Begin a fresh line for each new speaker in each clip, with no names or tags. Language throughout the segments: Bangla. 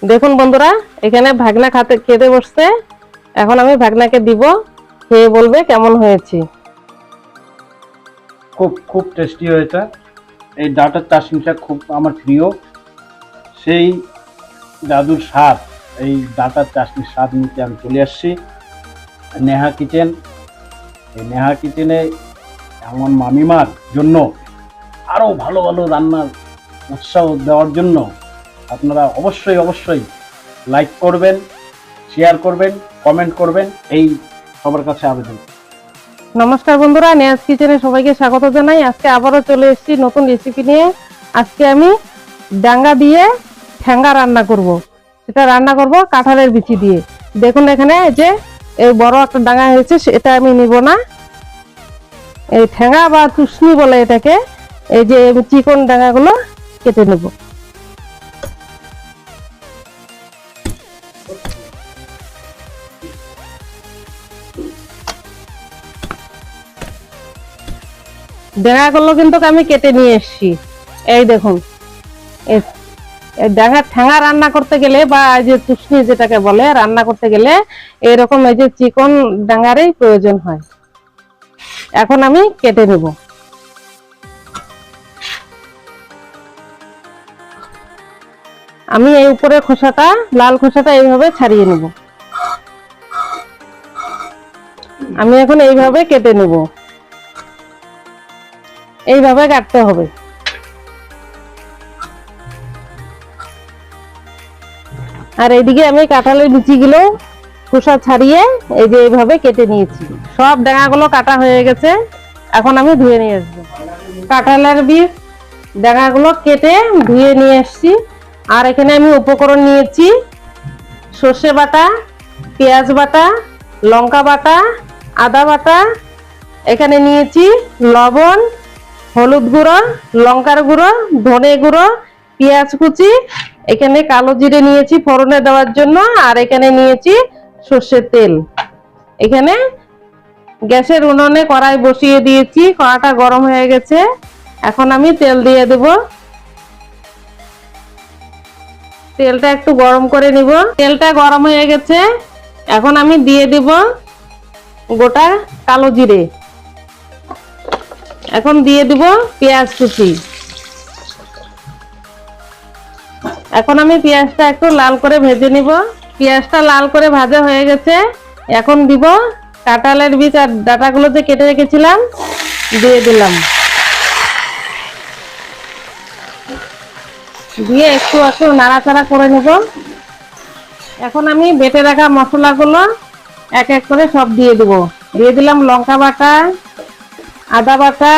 দেখুন বন্ধুরা, এখানে ভাগনা খেতে বসছে। এখন আমি ভাগনাকে দিব, খেয়ে বলবে কেমন হয়েছে।
খুব খুব টেস্টি হয়েছে। এই ডাটার চাটনিটা খুব আমার প্রিয়। সেই জাদুর স্বাদ, এই ডাটার চাটনির স্বাদ নিতে আমি চলে আসছি নেহা কিচেন। এই নেহা কিচেনে এমন মামিমার জন্য আরও ভালো ভালো রান্নার উৎসাহ দেওয়ার জন্য আপনারা অবশ্যই অবশ্যই লাইক করবেন, শেয়ার করবেন, কমেন্ট করবেন, এই সবার কাছে আবেদন।
নমস্কার বন্ধুরা, নেহাজ কিচেনে সবাইকে স্বাগত জানাই। আজকে আবারও চলে এসেছি নতুন রেসিপি নিয়ে। আজকে আমি ডাঙ্গা দিয়ে ঠ্যাঙ্গা রান্না করব। সেটা রান্না করব কাঁঠালের বিচি দিয়ে। দেখুন এখানে যে এই বড় একটা ডাঙ্গা হয়েছে, এটা আমি নিব না। এই ঠ্যাঙ্গা বা চুষনি বলে এটাকে। এই যে চিকন ডাঙ্গাগুলো কেটে নেব। ডাঙ্গাগুলো কিন্তু আমি কেটে নিয়ে এসেছি। এই দেখুন, ডাঙ্গা ঠ্যাঙ্গা রান্না করতে গেলে বা এই যে চুষনি যেটাকে বলে রান্না করতে গেলে এরকম এই যে চিকন ডাঙ্গারই প্রয়োজন হয়। এখন আমি কেটে নেব। আমি এই উপরের খোসাটা, লাল খোসাটা এইভাবে ছাড়িয়ে নেব। আমি এখন এইভাবে কেটে নেব। এইভাবে কাটতে হবে। আর এইদিকে আমি কাঁঠালের বিচিগুলো খোসা ছাড়িয়ে এই যে এইভাবে কেটে নিয়েছি। সব ডাঙাগুলো কাটা হয়ে গেছে। এখন আমি ধুয়ে নিয়ে আসবো। কাঁঠালের বীজ ডাঙাগুলো কেটে ধুয়ে নিয়ে এসছি। আর এখানে আমি উপকরণ নিয়েছি সর্ষে বাটা, পেঁয়াজ বাটা, লঙ্কা বাটা, আদা বাটা। এখানে নিয়েছি লবণ, হলুদ গুঁড়ো, লঙ্কার গুঁড়ো, ধনে গুঁড়ো, পেঁয়াজ কুচি। এখানে কালো জিরে নিয়েছি ফোড়নে দেওয়ার জন্য। আর এখানে নিয়েছি সর্ষের তেল। এখানে গ্যাসের উনুনে কড়াই বসিয়ে দিয়েছি, কড়াটা গরম হয়ে গেছে। এখন আমি তেল দিয়ে দেব। তেলটা একটু গরম করে নিব। তেলটা গরম হয়ে গেছে। এখন আমি দিয়ে দেব গোটা কালো জিরে। এখন দিয়ে দিব পেঁয়াজ কুচি। এখন আমি পেঁয়াজটা একটু লাল করে ভেজে নিব। পেঁয়াজটা লাল করে ভাজা হয়ে গেছে। এখন দিব কাঁঠালের বীজ আর ডাঁটাগুলো যে কেটে রেখেছিলাম, দিয়ে দিলাম। দিয়ে একটু একটু নাড়াচাড়া করে নেব। এখন আমি বেটে রাখা মশলাগুলো এক এক করে সব দিয়ে দেব। দিয়ে দিলাম লঙ্কা বাটা, আদা বাটা,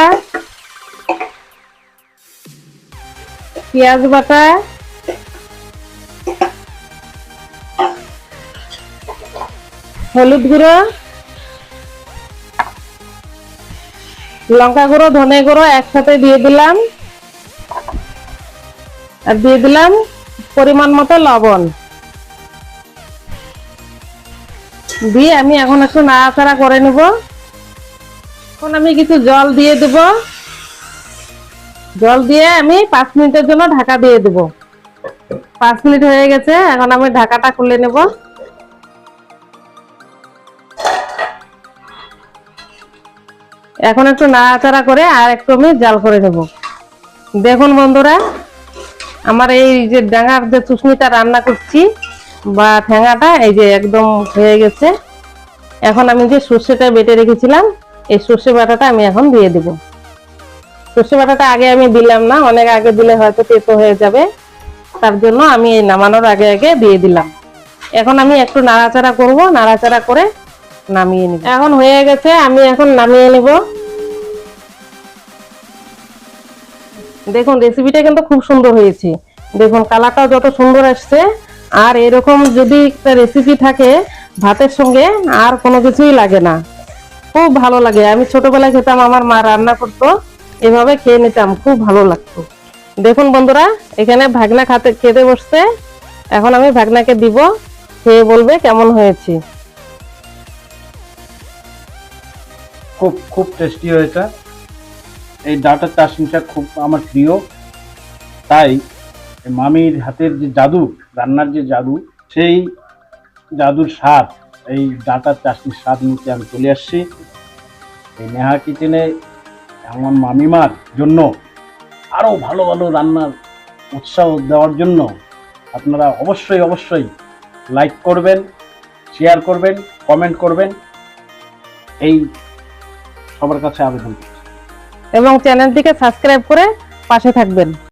পেঁয়াজ বাটা, হলুদ গুঁড়ো, লঙ্কা গুঁড়ো, ধনে গুঁড়ো একসাথে দিয়ে দিলাম। আর দিয়ে দিলাম পরিমাণ মতো লবণ। দিয়ে আমি এখন একটু নাড়াচাড়া করে নেব। এখন আমি কিছু জল দিয়ে দেব। জল দিয়ে আমি 5 মিনিটের জন্য ঢাকা দিয়ে দেব। 5 মিনিট হয়ে গেছে। এখন আমি ঢাকাটা খুলে নেব। এখন একটু নাড়াচাড়া করে আর একটু আমি জাল করে নেব। দেখুন বন্ধুরা, আমার এই যে ডাঙ্গার যে চুষনিটা রান্না করছি বা ঠ্যাঙ্গাটা, এই যে একদম হয়ে গেছে। এখন আমি যে সর্ষেটা বেটে রেখেছিলাম, এই সর্ষে বাটাটা আমি এখন দিয়ে দেব। সর্ষে বাটাটা আগে আমি দিলাম না, অনেক আগে দিলে হয়তো তেতো হয়ে যাবে। তার জন্য আমি এই নামানোর আগে আগে দিয়ে দিলাম। এখন আমি একটু নাড়াচাড়া করব, নাড়াচাড়া করে নামিয়ে নেব। এখন হয়ে গেছে, আমি এখন নামিয়ে নেব। দেখুন রেসিপিটা কিন্তু খুব সুন্দর হয়েছে। দেখুন কালারটাও যত সুন্দর আসছে। আর এরকম যদি একটা রেসিপি থাকে, ভাতের সঙ্গে আর কোনো কিছুই লাগে না, খুব ভালো লাগে। আমি ছোটবেলায় খেতাম, আমার মা রান্না করতো, এভাবে খেয়ে নিতাম, খুব ভালো লাগতো। দেখুন বন্ধুরা, এখানে ভাগনা খেতে বসছে। এখন আমি ভাগনাকে দিব, খেয়ে বলবে কেমন হয়েছে।
খুব খুব টেস্টি হয়েছে। এই ডাটার চাটনিটা খুব আমার প্রিয়। তাই মামির হাতের যে জাদু, রান্নার যে জাদু, সেই জাদুর স্বাদ, এই ডাটার চাটনির স্বাদ নিতে আমি চলে আসছি এই নেহা কিচেনে। আমার মামিমার জন্য আরও ভালো ভালো রান্নার উৎসাহ দেওয়ার জন্য আপনারা অবশ্যই অবশ্যই লাইক করবেন, শেয়ার করবেন, কমেন্ট করবেন, এই সবার কাছে আবেদন করছি।
এবং চ্যানেলটিকে সাবস্ক্রাইব করে পাশে থাকবেন।